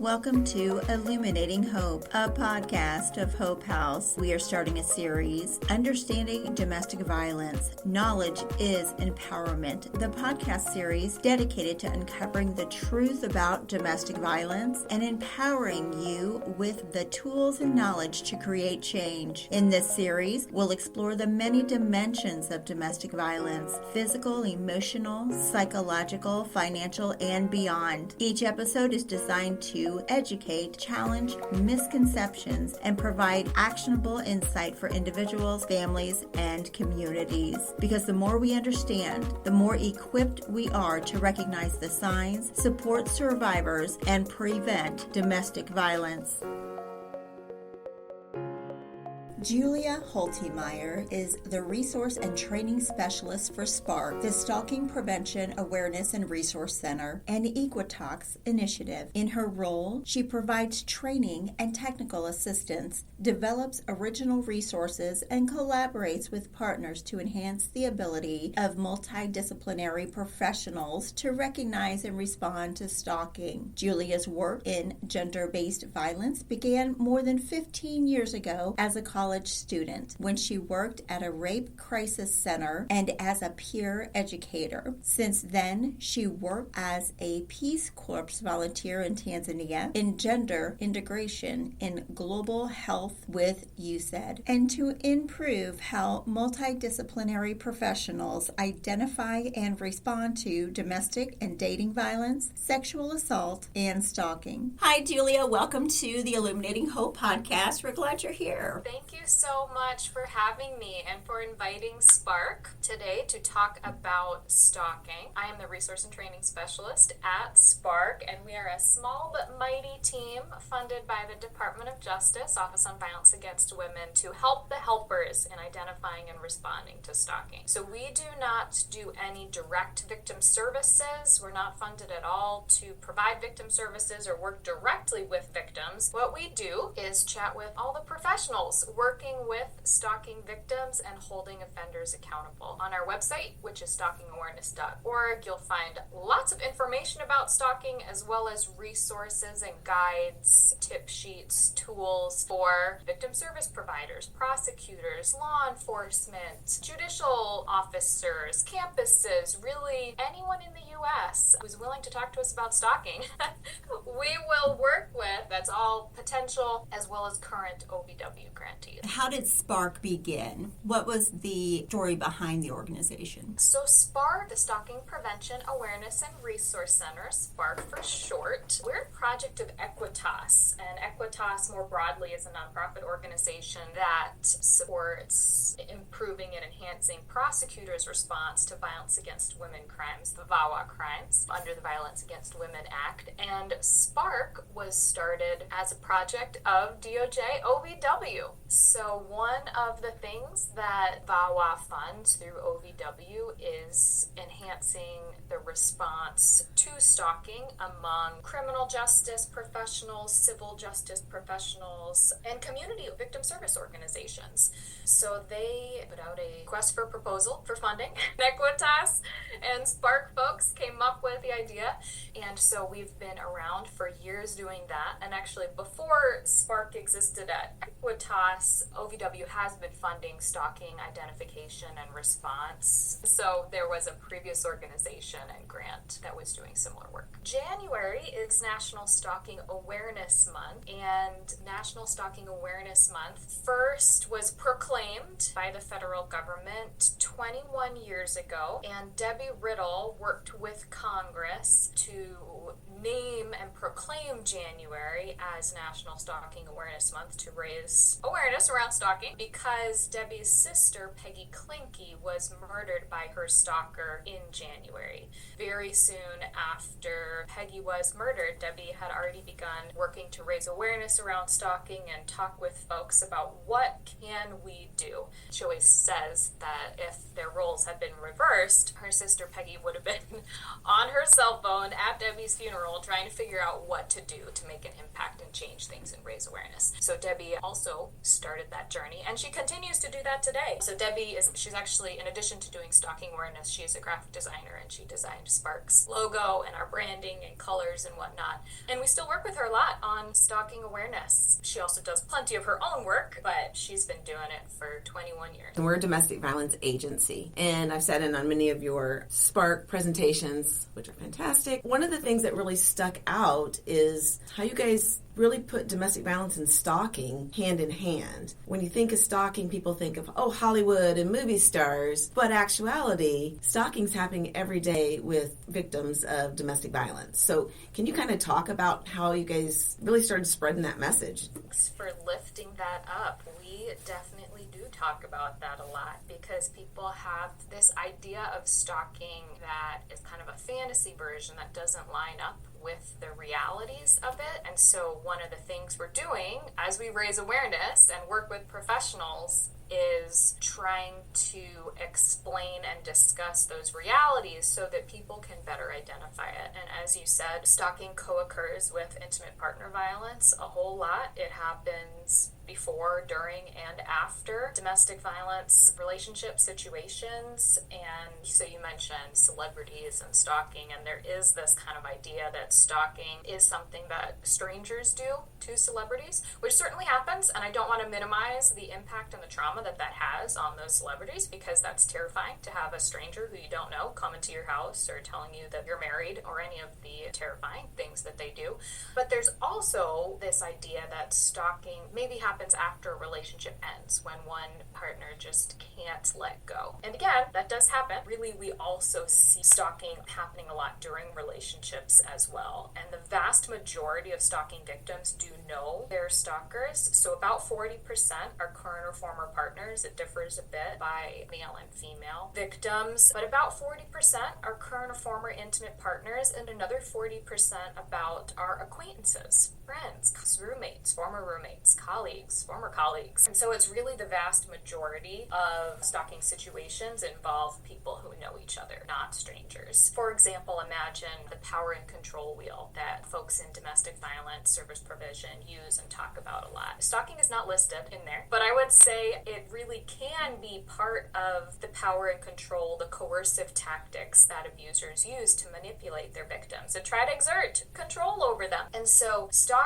Welcome to Illuminating Hope, a podcast of Hope House. We are starting a series, Understanding Domestic Violence. Knowledge is Empowerment. The podcast series dedicated to uncovering the truth about domestic violence and empowering you with the tools and knowledge to create change. In this series, we'll explore the many dimensions of domestic violence: physical, emotional, psychological, financial, and beyond. Each episode is designed to educate, challenge misconceptions, and provide actionable insight for individuals, families, and communities. Because the more we understand, the more equipped we are to recognize the signs, support survivors, and prevent domestic violence. Julia Holtemeyer is the Resource and Training Specialist for SPARC, the Stalking Prevention Awareness and Resource Center, and AEquitas initiative. In her role, she provides training and technical assistance, develops original resources, and collaborates with partners to enhance the ability of multidisciplinary professionals to recognize and respond to stalking. Julia's work in gender-based violence began more than 15 years ago as a college student when she worked at a rape crisis center and as a peer educator. Since then, she worked as a Peace Corps volunteer in Tanzania in gender integration in global health with USAID, and to improve how multidisciplinary professionals identify and respond to domestic and dating violence, sexual assault, and stalking. Hi, Julia. Welcome to the Illuminating Hope podcast. We're glad you're here. Thank you so much for having me and for inviting SPARC today to talk about stalking. I am the Resource and Training Specialist at SPARC, and we are a small but mighty team funded by the Department of Justice, Office on Violence Against Women, to help the helpers in identifying and responding to stalking. So we do not do any direct victim services. We're not funded at all to provide victim services or work directly with victims. What we do is chat with all the professionals working with stalking victims and holding offenders accountable. On our website, which is stalkingawareness.org, you'll find lots of information about stalking, as well as resources and guides, tip sheets, tools for victim service providers, prosecutors, law enforcement, judicial officers, campuses, really anyone in the U.S. who's willing to talk to us about stalking. We will work with. That's all potential as well as current OVW grantees. How did SPARC begin? What was the story behind the organization? So SPARC, the Stalking Prevention Awareness and Resource Center, SPARC for short, we're a project of AEquitas, and AEquitas more broadly is a nonprofit organization that supports improving and enhancing prosecutors' response to violence against women crimes, the VAWA crimes, under the Violence Against Women Act. And SPARC was started as a project of DOJ OVW. So one of the things that VAWA funds through OVW is enhancing the response to stalking among criminal justice professionals, civil justice professionals, and community victim service organizations. So they put out a request for proposal for funding. AEquitas and SPARC folks came up with the idea, and so we've been around for years doing that. And actually, before SPARC existed at AEquitas, OVW has been funding stalking identification and response. So there was a previous organization and grant that was doing similar work. January is National Stalking Awareness Month, and National Stalking Awareness Month first was proclaimed by the federal government 21 years ago, and Debbie Riddle worked with Congress to name and proclaim January as National Stalking Awareness Month to raise awareness around stalking, because Debbie's sister, Peggy Klinke, was murdered by her stalker in January. Very soon after Peggy was murdered, Debbie had already begun working to raise awareness around stalking and talk with folks about what can we do. She always says that if their roles had been reversed, her sister Peggy would have been on her cell phone at Debbie's funeral general, trying to figure out what to do to make an impact and change things and raise awareness. So Debbie also started that journey, and she continues to do that today. So Debbie she's actually, in addition to doing stalking awareness, she's a graphic designer, and she designed SPARC's logo and our branding and colors and whatnot. And we still work with her a lot on stalking awareness. She also does plenty of her own work, but she's been doing it for 21 years. And we're a domestic violence agency, and I've sat in on many of your SPARC presentations, which are fantastic. One of the things that really stuck out is how you guys really put domestic violence and stalking hand in hand. When you think of stalking, people think of, Hollywood and movie stars, but actuality, stalking's happening every day with victims of domestic violence. So can you kind of talk about how you guys really started spreading that message? Thanks for lifting that up. We definitely do talk about that a lot, because people have this idea of stalking that is kind of a fantasy version that doesn't line up with the realities of it. And so one of the things we're doing as we raise awareness and work with professionals is trying to explain and discuss those realities so that people can better identify it. And as you said, stalking co-occurs with intimate partner violence a whole lot. It happens before, during, and after domestic violence relationship situations. And so you mentioned celebrities and stalking, and there is this kind of idea that stalking is something that strangers do to celebrities, which certainly happens, and I don't want to minimize the impact and the trauma that has on those celebrities, because that's terrifying to have a stranger who you don't know come into your house or telling you that you're married, or any of the terrifying things that they do. But there's also this idea that stalking maybe happens after a relationship ends, when one partner just can't let go. And again, that does happen. Really, we also see stalking happening a lot during relationships as well. And the vast majority of stalking victims do know their stalkers. So about 40% are current or former partners. It differs a bit by male and female victims, but about 40% are current or former intimate partners, and another 40% about our acquaintances, friends, roommates, former roommates, colleagues, former colleagues. And so it's really the vast majority of stalking situations involve people who know each other, not strangers. For example, imagine the power and control wheel that folks in domestic violence service provision use and talk about a lot. Stalking is not listed in there, but I would say it really can be part of the power and control, the coercive tactics that abusers use to manipulate their victims and try to exert control over them. And so stalking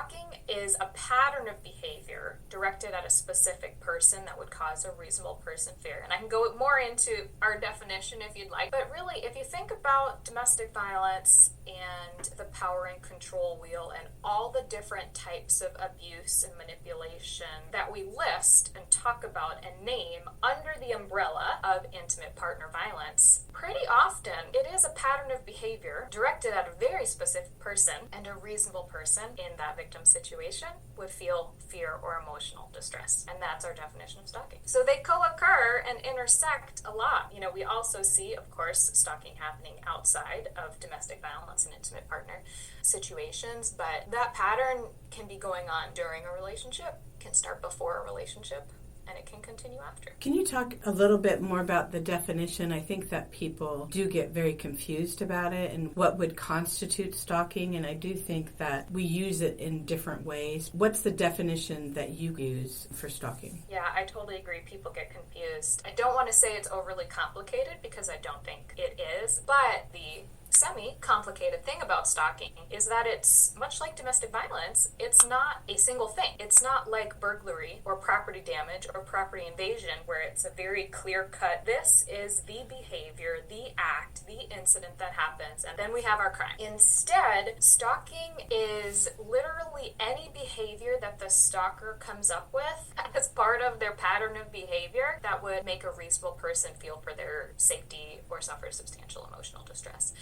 is a pattern of behavior directed at a specific person that would cause a reasonable person fear. And I can go more into our definition if you'd like. But really, if you think about domestic violence and the power and control wheel and all the different types of abuse and manipulation that we list and talk about and name under the umbrella of intimate partner violence, pretty often it is a pattern of behavior directed at a very specific person, and a reasonable person in that victim situation would feel fear or emotional distress. And that's our definition of stalking. So they co-occur and intersect a lot. We also see, of course, stalking happening outside of domestic violence and intimate partner situations, but that pattern can be going on during a relationship, can start before a relationship, and it can continue after. Can you talk a little bit more about the definition? I think that people do get very confused about it and what would constitute stalking, and I do think that we use it in different ways. What's the definition that you use for stalking? Yeah, I totally agree. People get confused. I don't want to say it's overly complicated, because I don't think it is, but the semi-complicated thing about stalking is that it's much like domestic violence. It's not a single thing. It's not like burglary or property damage or property invasion, where it's a very clear-cut, this is the behavior, the act, the incident that happens, and then we have our crime. Instead, stalking is literally any behavior that the stalker comes up with as part of their pattern of behavior that would make a reasonable person feel for their safety or suffer substantial emotional distress.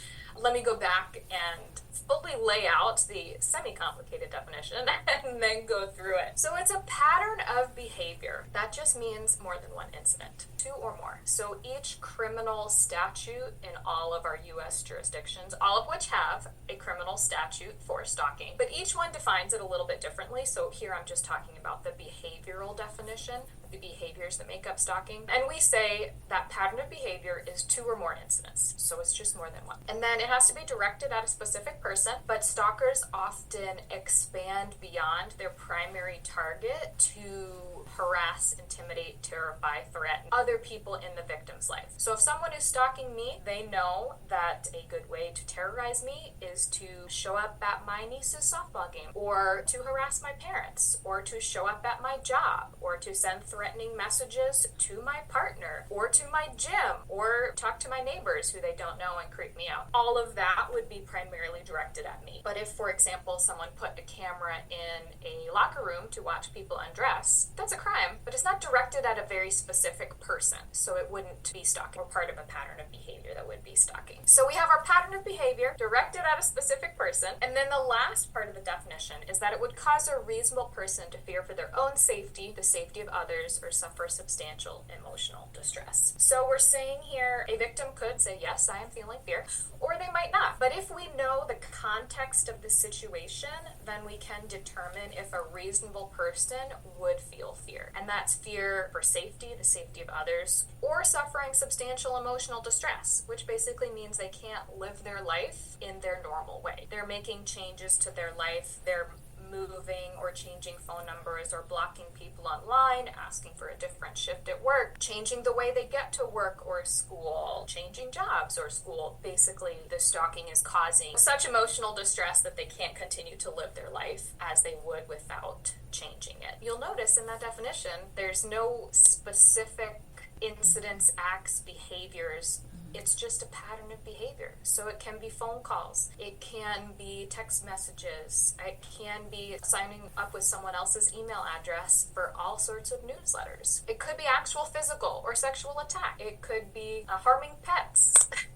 Let me go back and fully lay out the semi-complicated definition and then go through it. So it's a pattern of behavior. That just means more than one incident, 2 or more. So each criminal statute in all of our U.S. jurisdictions, all of which have a criminal statute for stalking, but each one defines it a little bit differently. So here I'm just talking about the behavioral definition. the behaviors that make up stalking. And we say that pattern of behavior is 2 or more incidents. So it's just more than one. And then it has to be directed at a specific person, but stalkers often expand beyond their primary target to harass, intimidate, terrify, threaten other people in the victim's life. So if someone is stalking me, they know that a good way to terrorize me is to show up at my niece's softball game, or to harass my parents, or to show up at my job, or to send threatening messages to my partner, or to my gym, or talk to my neighbors who they don't know and creep me out. All of that would be primarily directed at me. But if, for example, someone put a camera in a locker room to watch people undress, that's a crime, but it's not directed at a very specific person, so it wouldn't be stalking, or part of a pattern of behavior that would be stalking. So we have our pattern of behavior directed at a specific person, and then the last part of the definition is that it would cause a reasonable person to fear for their own safety, the safety of others, or suffer substantial emotional distress. So we're saying here a victim could say, yes, I am feeling fear, or they might not. But if we know the context of the situation, then we can determine if a reasonable person would feel fear. And that's fear for safety, the safety of others, or suffering substantial emotional distress, which basically means they can't live their life in their normal way. They're making changes to their life, they're moving or changing phone numbers or blocking people online, asking for a different shift at work, changing the way they get to work or school, changing jobs or school. Basically, the stalking is causing such emotional distress that they can't continue to live their life as they would without changing it. You'll notice in that definition, there's no specific incidents, acts, behaviors. It's just a pattern of behavior. So it can be phone calls, it can be text messages, it can be signing up with someone else's email address for all sorts of newsletters. It could be actual physical or sexual attack. It could be harming pets.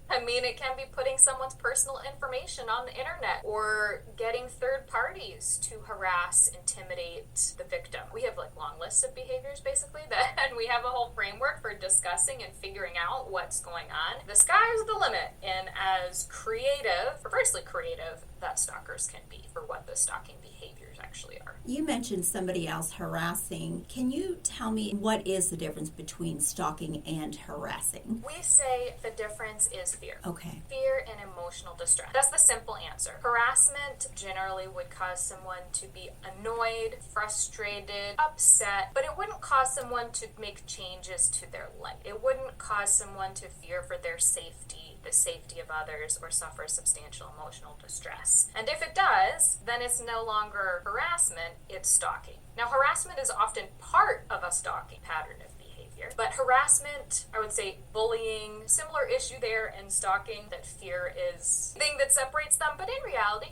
I mean, it can be putting someone's personal information on the internet or getting third parties to harass, intimidate the victim. We have long lists of behaviors basically and we have a whole framework for discussing and figuring out what's going on. The sky's the limit in as creative, perversely creative, that stalkers can be for what the stalking behaviors actually are. You mentioned somebody else harassing. Can you tell me what is the difference between stalking and harassing? We say the difference is fear. Okay. Fear and emotional distress. That's the simple answer. Harassment generally would cause someone to be annoyed, frustrated, upset, but it wouldn't cause someone to make changes to their life. It wouldn't cause someone to fear for their safety, the safety of others, or suffer substantial emotional distress. And if it does, then it's no longer harassment, it's stalking. Now, harassment is often part of a stalking pattern of behavior, but harassment, I would say bullying, similar issue there in stalking, that fear is the thing that separates them. But in reality,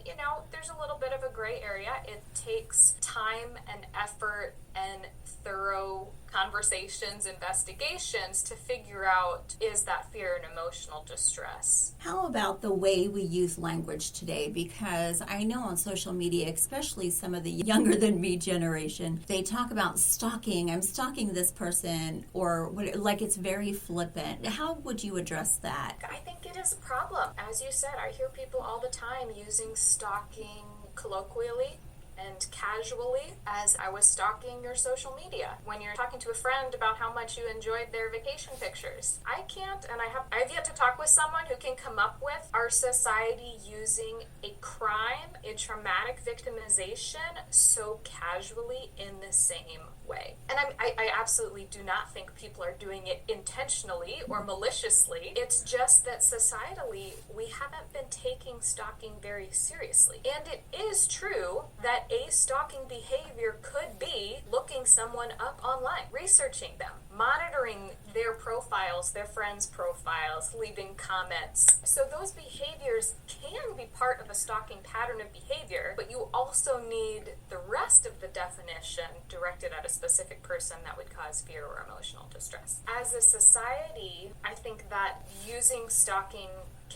there's a little bit of a gray area. It takes time and effort and thorough conversations, investigations to figure out, is that fear and emotional distress? How about the way we use language today? Because I know on social media, especially some of the younger than me generation, they talk about stalking. I'm stalking this person, or it's very flippant. How would you address that? I think it is a problem. As you said, I hear people all the time using stalking colloquially and casually as I was stalking your social media. When you're talking to a friend about how much you enjoyed their vacation pictures. I can't, and I've yet to talk with someone who can come up with our society using a crime, a traumatic victimization so casually in the same way. And I absolutely do not think people are doing it intentionally or maliciously. It's just that societally, we haven't been taking stalking very seriously. And it is true that a stalking behavior could be looking someone up online, researching them, monitoring their profiles, their friends' profiles, leaving comments. So those behaviors can be part of a stalking pattern of behavior, but you also need the rest of the definition directed at a specific person that would cause fear or emotional distress. As a society, I think that using stalking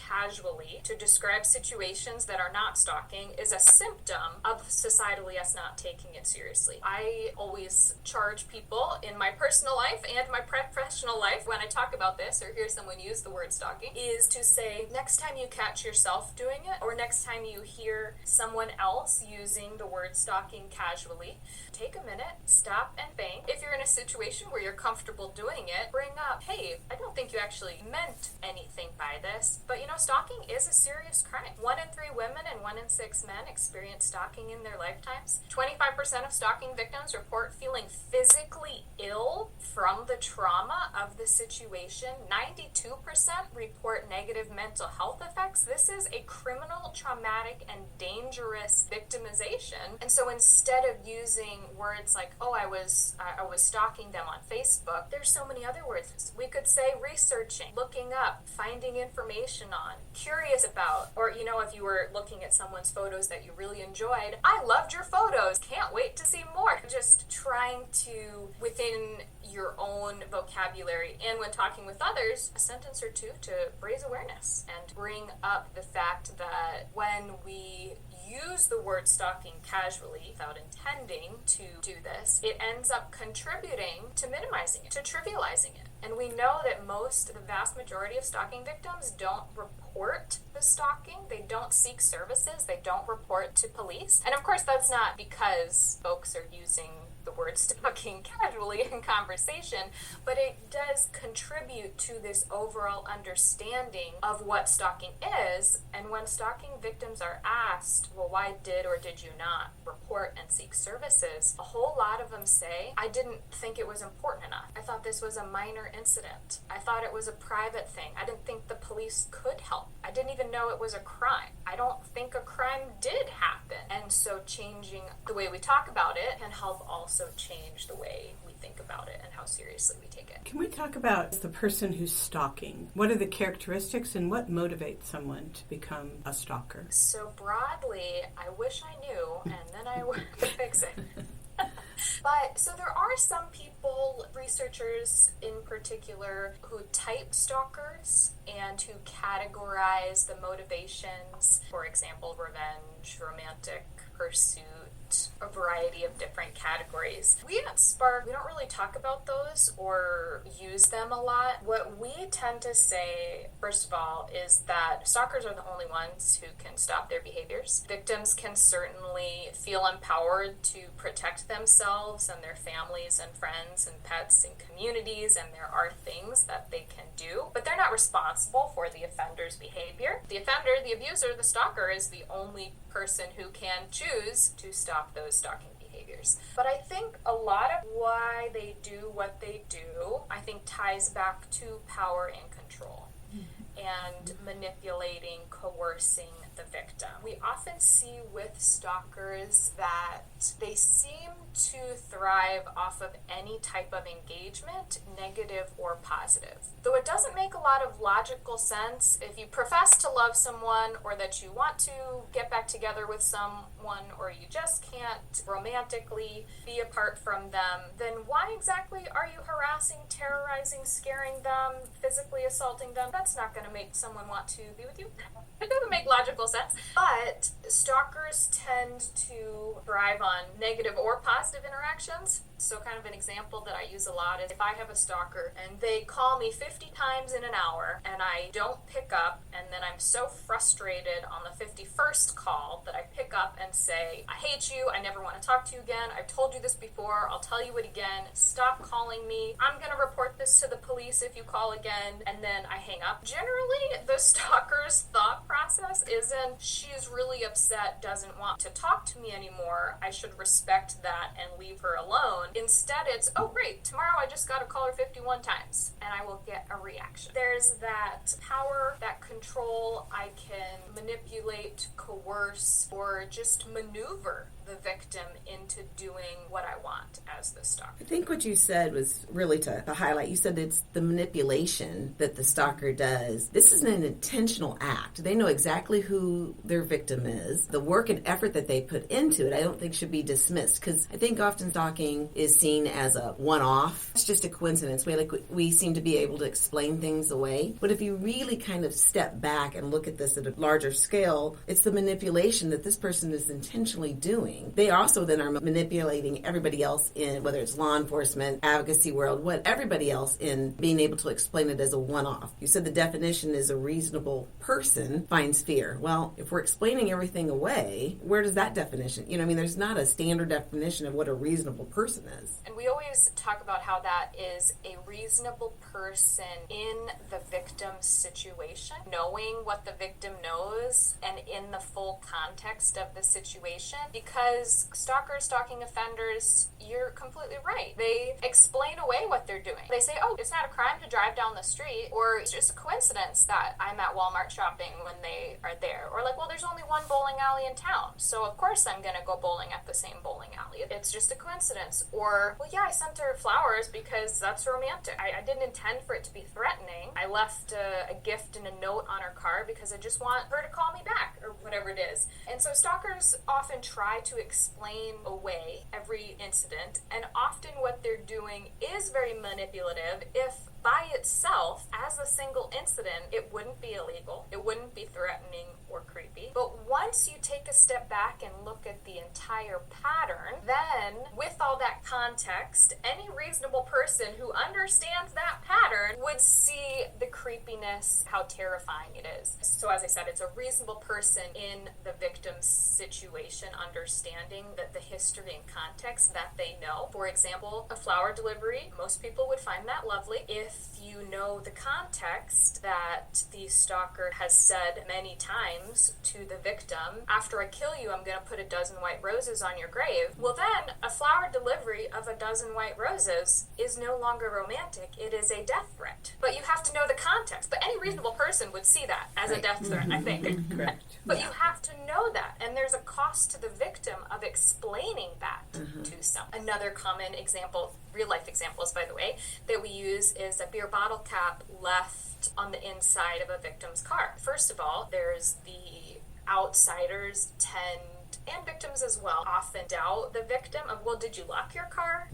casually to describe situations that are not stalking is a symptom of societally us not taking it seriously. I always charge people in my personal life and my professional life when I talk about this or hear someone use the word stalking is to say, next time you catch yourself doing it, or next time you hear someone else using the word stalking casually, take a minute, stop and think. If you're in a situation where you're comfortable doing it, bring up, hey, I don't think you actually meant anything by this, but stalking is a serious crime. 1 in 3 women and 1 in 6 men experience stalking in their lifetimes. 25% of stalking victims report feeling physically ill from the trauma of the situation. 92% report negative mental health effects. This is a criminal, traumatic, and dangerous victimization. And so instead of using words like, oh, I was stalking them on Facebook, there's so many other words. We could say researching, looking up, finding information on, curious about, or if you were looking at someone's photos that you really enjoyed, I loved your photos, can't wait to see more. Just trying to, within your own vocabulary and when talking with others, a sentence or two to raise awareness and bring up the fact that when we use the word stalking casually without intending to do this, it ends up contributing to minimizing it, to trivializing it. And we know that the vast majority of stalking victims don't report the stalking. They don't seek services. They don't report to police. And of course, that's not because folks are using the word stalking casually in conversation, but it does contribute to this overall understanding of what stalking is. And when stalking victims are asked, well, why did or did you not report and seek services? A whole lot of them say, I didn't think it was important enough. I thought this was a minor incident. I thought it was a private thing. I didn't think the police could help. I didn't even know it was a crime. I don't think a crime did happen. And so changing the way we talk about it can help also change the way we think about it and how seriously we take it. Can we talk about the person who's stalking? What are the characteristics and what motivates someone to become a stalker? So broadly, I wish I knew, and then I would fix it. But so there are some people, researchers in particular, who type stalkers and who categorize the motivations, for example, revenge, romantic pursuit, a variety of different categories. We at SPARC, we don't really talk about those or use them a lot. What we tend to say, first of all, is that stalkers are the only ones who can stop their behaviors. Victims can certainly feel empowered to protect themselves and their families and friends and pets and communities, and there are things that they can do, but they're not responsible for the offender's behavior. The offender, the abuser, the stalker is the only person who can choose to stop those stalking behaviors. But I think a lot of why they do what they do, I think ties back to power and control and manipulating, coercing the victim. We often see with stalkers that they seem to thrive off of any type of engagement, negative or positive. Though it doesn't make a lot of logical sense, if you profess to love someone or that you want to get back together with someone or you just can't romantically be apart from them, then why exactly are you harassing, terrorizing, scaring them, physically assaulting them? That's not going to make someone want to be with you. It doesn't make logical sense. But stalkers tend to thrive on negative or positive interactions. So kind of an example that I use a lot is if I have a stalker and they call me 50 times in an hour and I don't pick up, and then I'm so frustrated on the 51st call that I pick up and say, I hate you, I never want to talk to you again, I've told you this before, I'll tell you it again, stop calling me, I'm going to report this to the police if you call again, and then I hang up. Generally, the stalker's thought process isn't, she's really upset, doesn't want to talk to me anymore, I should respect that and leave her alone. Instead, it's, oh great, tomorrow I just got to call her 51 times and I will get a reaction. There's that power, that control. I can manipulate, coerce, or just maneuver the victim into doing what I want as the stalker. I think what you said was really to highlight. You said it's the manipulation that the stalker does. This is an intentional act. They know exactly who their victim is. The work and effort that they put into it, I don't think should be dismissed, because I think often stalking is seen as a one-off. It's just a coincidence. We seem to be able to explain things away. But if you really kind of step back and look at this at a larger scale, it's the manipulation that this person is intentionally doing. They also then are manipulating everybody else in, whether it's law enforcement, advocacy world, everybody else in being able to explain it as a one-off. You said the definition is a reasonable person finds fear. Well, if we're explaining everything away, where does that definition, there's not a standard definition of what a reasonable person is. And we always talk about how that is a reasonable person in the victim's situation, knowing what the victim knows and in the full context of the situation, because stalking offenders, you're completely right. They explain away what they're doing. They say, oh, it's not a crime to drive down the street, or it's just a coincidence that I'm at Walmart shopping when they are there. Or well, there's only one bowling alley in town, so of course I'm going to go bowling at the same bowling alley. It's just a coincidence. Or, well, yeah, I sent her flowers because that's romantic. I didn't intend for it to be threatening. I left a gift and a note on her car because I just want her to call me back, or whatever it is. And so stalkers often try to explain away every incident, and often what they're doing is very manipulative. If by itself, as a single incident, it wouldn't be illegal, it wouldn't be threatening or creepy. But once you take a step back and look at the entire pattern, then with all that context, any reasonable person who understands that pattern would see the creepiness, how terrifying it is. So as I said, it's a reasonable person in the victim's situation, understanding that the history and context that they know. For example, a flower delivery, most people would find that lovely. If you know the context that the stalker has said many times to the victim, after I kill you, I'm going to put a dozen white roses on your grave. Well, then a flower delivery of a dozen white roses is no longer romantic. It is a death threat. But you have to know the context. But any reasonable person would see that as a death threat, I think. Correct. But you have to know that. And there's a cost to the victim of explaining that to someone. Another common example, real life examples, by the way, that we use is a beer bottle cap left on the inside of a victim's car. First of all, there's the outsiders and victims as well, often doubt the victim of, well, did you lock your car?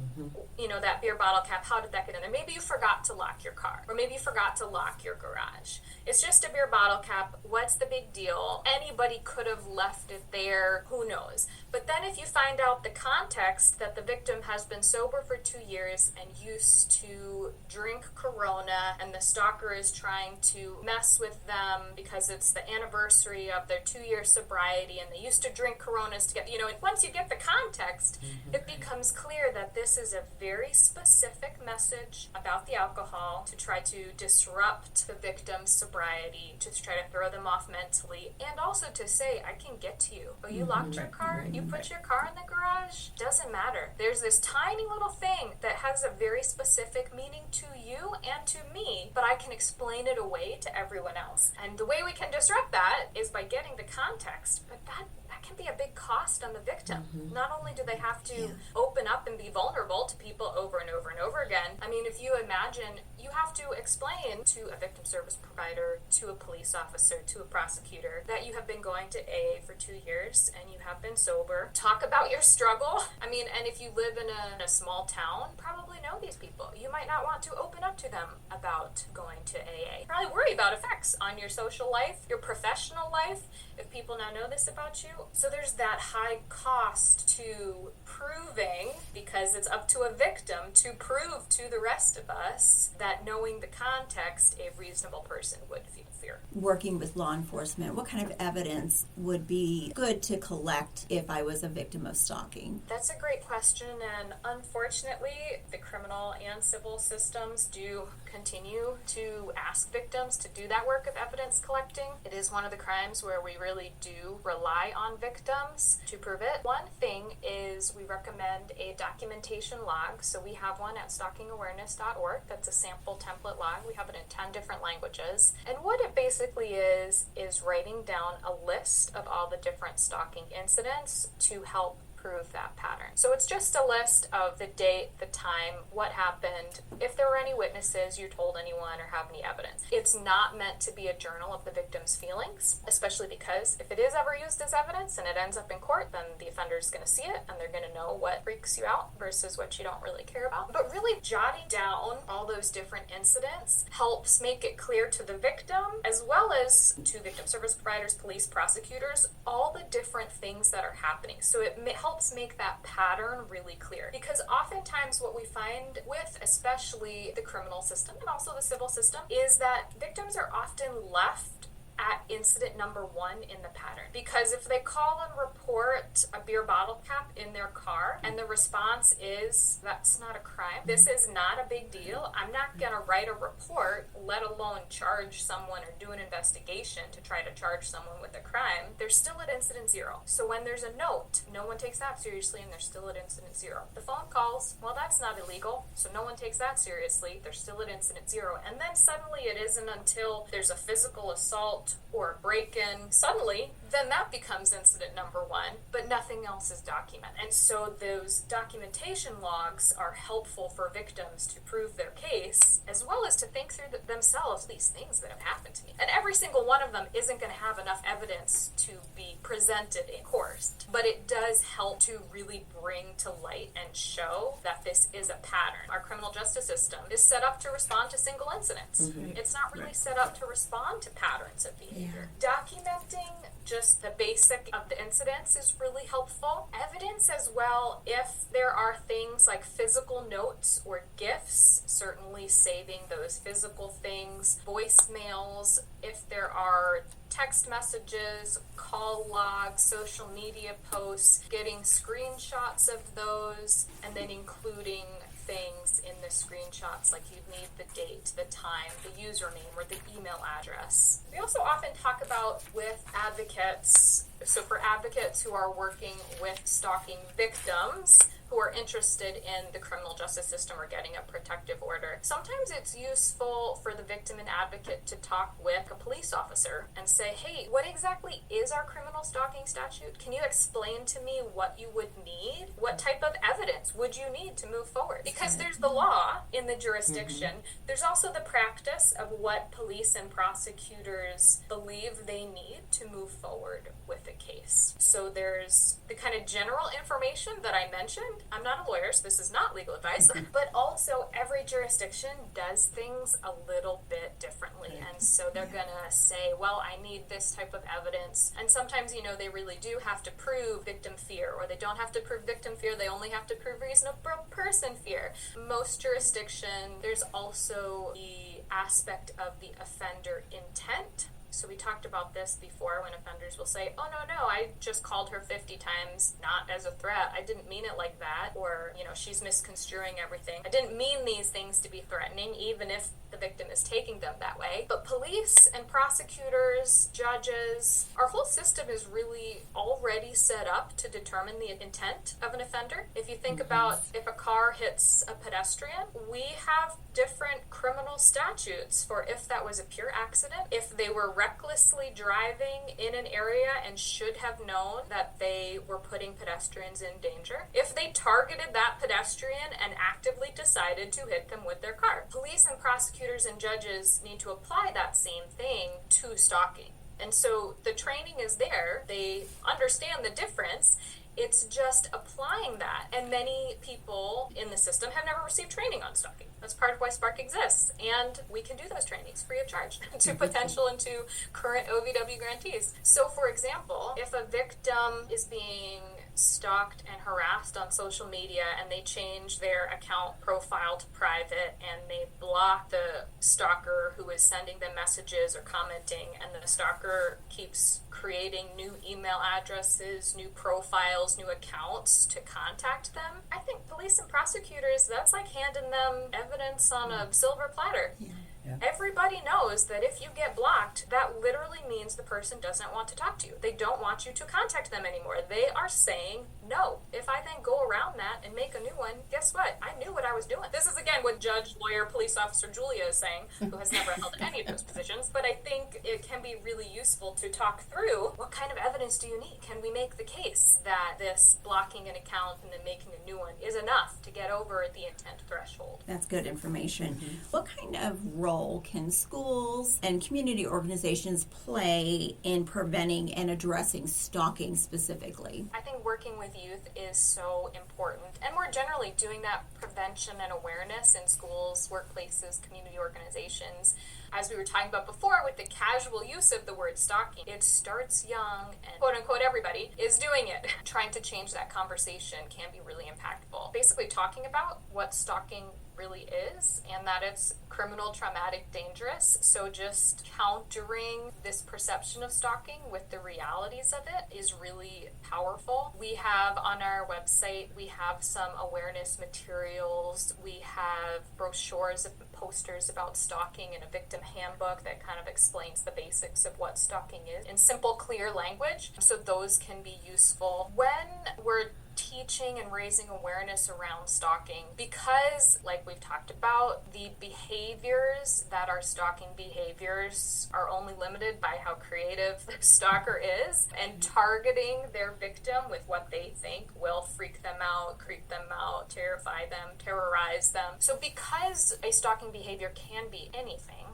That beer bottle cap, how did that get in there? Maybe you forgot to lock your car, or maybe you forgot to lock your garage. It's just a beer bottle cap. What's the big deal? Anybody could have left it there. Who knows? But then if you find out the context that the victim has been sober for 2 years and used to drink Corona, and the stalker is trying to mess with them because it's the anniversary of their 2-year sobriety and they used to drink Coronas together, once you get the context, it becomes clear that this is a very specific message about the alcohol to try to disrupt the victim's sobriety, to try to throw them off mentally, and also to say, I can get to you. Oh, you locked your car? You put your car in the garage? Doesn't matter. There's this tiny little thing that has a very specific meaning to you and to me, but I can explain it away to everyone else. And the way we can disrupt that is by getting the context, but that can be a big cost on the victim. Not only do they have to open up and be vulnerable to people over and over and over again, I mean, if you imagine you have to explain to a victim service provider, to a police officer, to a prosecutor, that you have been going to AA for 2 years and you have been sober. Talk about your struggle. I mean, and if you live in a small town, probably know these people. You might not want to open up to them about going to AA. Probably worry about effects on your social life, your professional life, if people now know this about you. So there's that high cost to proving, because it's up to a victim to prove to the rest of us that knowing the context, a reasonable person would feel fear. Working with law enforcement, what kind of evidence would be good to collect if I was a victim of stalking? That's a great question, and unfortunately, the criminal and civil systems do continue to ask victims to do that work of evidence collecting. It is one of the crimes where we really do rely on victims to prove it. One thing is we recommend a documentation log. So we have one at stalkingawareness.org. That's a sample template log. We have it in 10 different languages. And what it basically is writing down a list of all the different stalking incidents to help prove that pattern. So it's just a list of the date, the time, what happened, if there were any witnesses, you told anyone, or have any evidence. It's not meant to be a journal of the victim's feelings, especially because if it is ever used as evidence and it ends up in court, then the offender's going to see it and they're going to know what freaks you out versus what you don't really care about. But really jotting down all those different incidents helps make it clear to the victim, as well as to victim service providers, police, prosecutors, all the different things that are happening. So it helps make that pattern really clear. Because oftentimes what we find with, especially the criminal system and also the civil system, is that victims are often left at incident number 1 in the pattern. Because if they call and report a beer bottle cap in their car and the response is, that's not a crime, this is not a big deal, I'm not going to write a report, let alone charge someone or do an investigation to try to charge someone with a crime, they're still at incident 0. So when there's a note, no one takes that seriously and they're still at incident 0. The phone calls, well, that's not illegal, so no one takes that seriously, they're still at incident 0. And then suddenly it isn't until there's a physical assault or a break-in, suddenly, then that becomes incident number 1, but nothing else is documented. And so those documentation logs are helpful for victims to prove their case, as well as to think through themselves these things that have happened to me. And every single one of them isn't going to have enough evidence to be presented in court, but it does help to really bring to light and show that this is a pattern. Our criminal justice system is set up to respond to single incidents. Mm-hmm. It's not really set up to respond to patterns of behavior. Yeah. Documenting just the basic of the incidents is really helpful. Evidence as well, if there are things like physical notes or gifts, certainly saving those physical things, voicemails, if there are text messages, call logs, social media posts, getting screenshots of those, and then including things in the screenshots, like you'd need the date, the time, the username, or the email address. We also often talk about with advocates, so for advocates who are working with stalking victims, who are interested in the criminal justice system or getting a protective order, sometimes it's useful for the victim and advocate to talk with a police officer and say, hey, what exactly is our criminal stalking statute? Can you explain to me what you would need? What type of evidence would you need to move forward? Because there's the law in the jurisdiction. Mm-hmm. There's also the practice of what police and prosecutors believe they need to move forward with a case. So there's the kind of general information that I mentioned. I'm not a lawyer, so this is not legal advice, but also every jurisdiction does things a little bit differently. And so they're going to say, well, I need this type of evidence. And sometimes, they really do have to prove victim fear, or they don't have to prove victim fear, they only have to prove reasonable person fear. Most jurisdiction, there's also the aspect of the offender intent. So we talked about this before, when offenders will say, oh, no, I just called her 50 times, not as a threat. I didn't mean it like that. Or, she's misconstruing everything. I didn't mean these things to be threatening, even if the victim is taking them that way. But police and prosecutors, judges, our whole system is really already set up to determine the intent of an offender. If you think about if a car hits a pedestrian, we have different criminal statutes for if that was a pure accident, if they were recklessly driving in an area and should have known that they were putting pedestrians in danger, if they targeted that pedestrian and actively decided to hit them with their car. Police and prosecutors and judges need to apply that same thing to stalking. And so the training is there. They understand the difference. It's just applying that. And many people in the system have never received training on stalking. That's part of why SPARC exists. And we can do those trainings free of charge to potential and to current OVW grantees. So, for example, if a victim is being stalked and harassed on social media and they change their account profile to private and they block the stalker who is sending them messages or commenting, and the stalker keeps creating new email addresses, new profiles, new accounts to contact them, I think police and prosecutors, that's like handing them evidence on a silver platter. Yeah. Yeah. Everybody everybody knows that if you get blocked, that literally means the person doesn't want to talk to you. They don't want you to contact them anymore. They are saying no. If I then go around that and make a new one, guess what? I knew what I was doing. This is, again, what judge, lawyer, police officer Julia is saying, who has never held any of those positions. But I think it can be really useful to talk through what kind of evidence do you need? Can we make the case that this blocking an account and then making a new one is enough to get over the intent threshold? That's good information. What kind of role can schools and community organizations play in preventing and addressing stalking specifically? I think working with youth is so important, and more generally doing that prevention and awareness in schools, workplaces, community organizations. As we were talking about before with the casual use of the word stalking, it starts young and quote-unquote everybody is doing it. Trying to change that conversation can be really impactful. Basically talking about what stalking really is and that it's criminal, traumatic, dangerous. So just countering this perception of stalking with the realities of it is really powerful. We have on our website, we have some awareness materials. We have brochures and posters about stalking and a victim handbook that kind of explains the basics of what stalking is in simple, clear language. So those can be useful. When we're teaching and raising awareness around stalking, because like we've talked about, the behaviors that are stalking behaviors are only limited by how creative the stalker is, and targeting their victim with what they think will freak them out, creep them out, terrify them, terrorize them. So because a stalking behavior can be anything,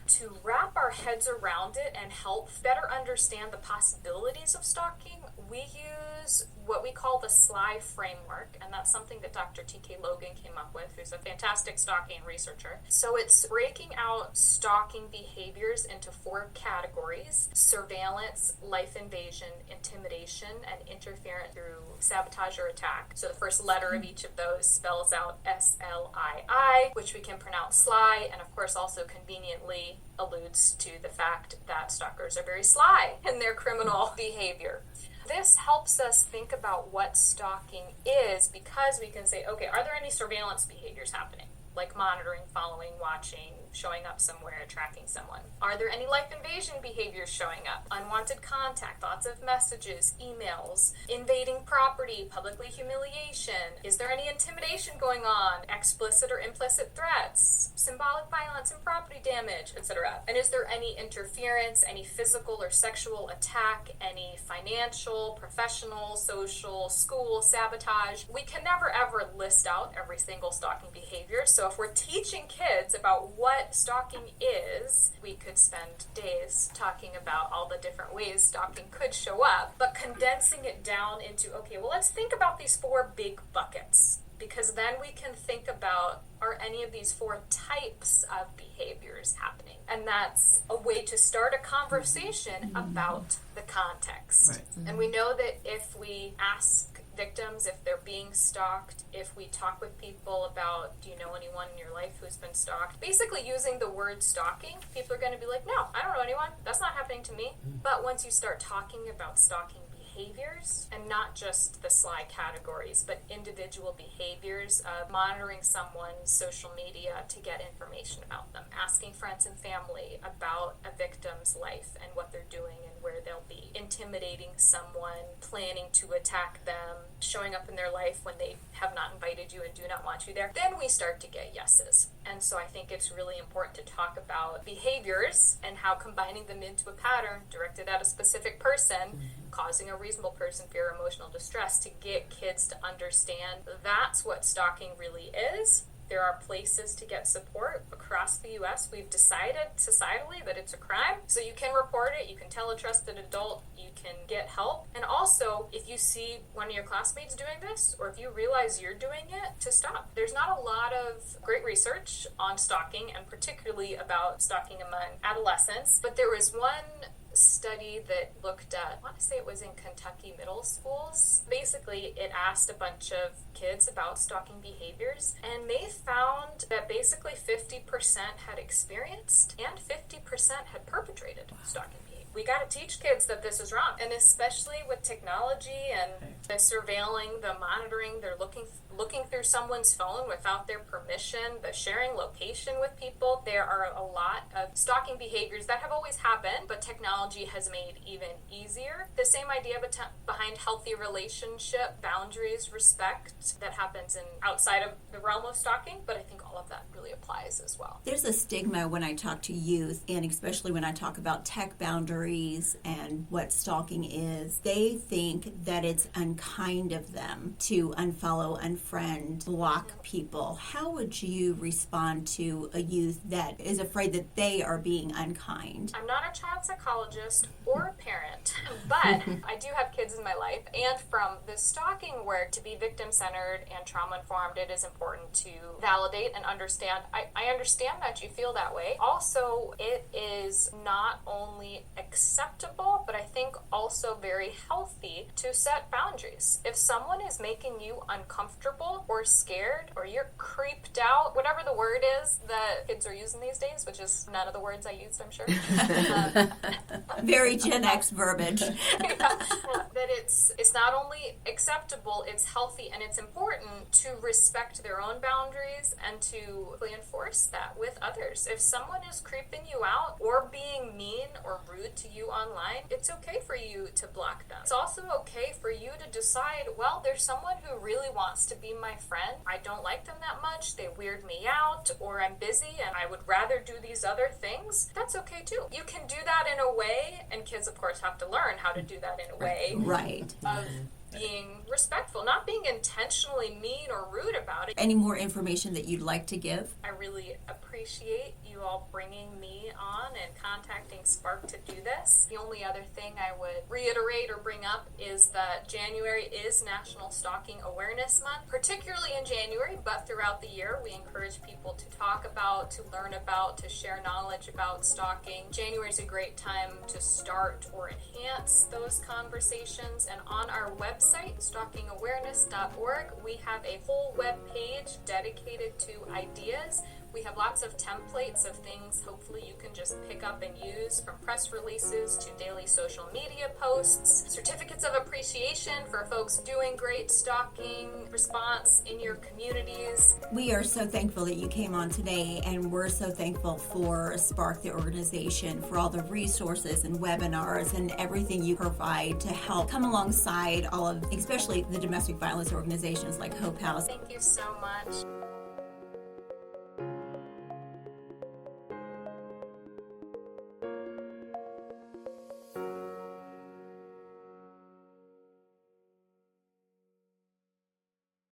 to wrap our heads around it and help better understand the possibilities of stalking, we use what we call the SLY framework, and that's something that Dr. T.K. Logan came up with, who's a fantastic stalking researcher. So it's breaking out stalking behaviors into 4 categories: surveillance, life invasion, intimidation, and interference through sabotage or attack. So the first letter of each of those spells out SLII, which we can pronounce SLY, and of course also conveniently alludes to the fact that stalkers are very sly in their criminal behavior. This helps us think about what stalking is, because we can say, okay, are there any surveillance behaviors happening? Like monitoring, following, watching, showing up somewhere, tracking someone. Are there any life invasion behaviors showing up? Unwanted contact, lots of messages, emails, invading property, publicly humiliation. Is there any intimidation going on? Explicit or implicit threats, symbolic violence and property damage, etc. And is there any interference, any physical or sexual attack, any financial, professional, social, school sabotage? We can never ever list out every single stalking behavior. So if we're teaching kids about what stalking is, we could spend days talking about all the different ways stalking could show up, but condensing it down into, okay, well, let's think about these 4 big buckets, because then we can think about, are any of these 4 types of behaviors happening? And that's a way to start a conversation about the context. Right. And we know that if we ask victims if they're being stalked, if we talk with people about, do you know anyone in your life who's been stalked, basically using the word stalking, people are going to be like, no, I don't know anyone, that's not happening to me. But once you start talking about stalking behaviors, and not just the SLY categories, but individual behaviors of monitoring someone's social media to get information about them, asking friends and family about a victim's life and what they're doing and where they'll be, intimidating someone, planning to attack them, showing up in their life when they have not invited you and do not want you there, then we start to get yeses. And so I think it's really important to talk about behaviors and how combining them into a pattern directed at a specific person, causing a reasonable person fear or emotional distress, to get kids to understand that's what stalking really is. There are places to get support across the U.S. We've decided societally that it's a crime, so you can report it, you can tell a trusted adult, you can get help. And also, if you see one of your classmates doing this, or if you realize you're doing it, to stop. There's not a lot of great research on stalking, and particularly about stalking among adolescents, but there was one study that looked at, I want to say it was in Kentucky middle schools. Basically, it asked a bunch of kids about stalking behaviors, and they found that basically 50% had experienced and 50% had perpetrated stalking behavior. We got to teach kids that this is wrong, and especially with technology and the surveilling, the monitoring, they're looking looking through someone's phone without their permission, the sharing location with people. There are a lot of stalking behaviors that have always happened, but technology has made even easier. The same idea behind healthy relationship, boundaries, respect that happens outside of the realm of stalking, but I think all of that really applies as well. There's a stigma when I talk to youth, and especially when I talk about tech boundaries and what stalking is. They think that it's unkind of them to unfollow, unfriend, block people. How would you respond to a youth that is afraid that they are being unkind? I'm not a child psychologist or a parent, but I do have kids in my life, and from the stalking work, to be victim-centered and trauma-informed, it is important to validate and understand. I understand that you feel that way. Also, it is not only acceptable, but I think also very healthy to set boundaries. If someone is making you uncomfortable or scared, or you're creeped out, whatever the word is that kids are using these days, which is none of the words I used, I'm sure. Very Gen X verbiage. That it's not only acceptable, it's healthy, and it's important to respect their own boundaries and to enforce that with others. If someone is creeping you out or being mean or rude to you online, it's okay for you to block them. It's also okay for you to decide, well, there's someone who really wants to be my friend. I don't like them that much. They weird me out, or I'm busy and I would rather do these other things. That's okay too. You can do that in a way, and kids of course have to learn how to do that in a way Right. of being respectful, not being intentionally mean or rude about it. Any more information that you'd like to give? I really appreciate you all bringing me on and contacting SPARC to do this. The only other thing I would reiterate or bring up is that January is National Stalking Awareness Month, particularly in January, but throughout the year we encourage people to talk about, to learn about, to share knowledge about stalking. January is a great time to start or enhance those conversations, and on our website, stalkingawareness.org, we have a whole web page dedicated to ideas. We have lots of templates of things hopefully you can just pick up and use, from press releases to daily social media posts, certificates of appreciation for folks doing great stalking response in your communities. We are so thankful that you came on today, and we're so thankful for SPARC, the organization, for all the resources and webinars and everything you provide to help come alongside all of, especially the domestic violence organizations like Hope House. Thank you so much.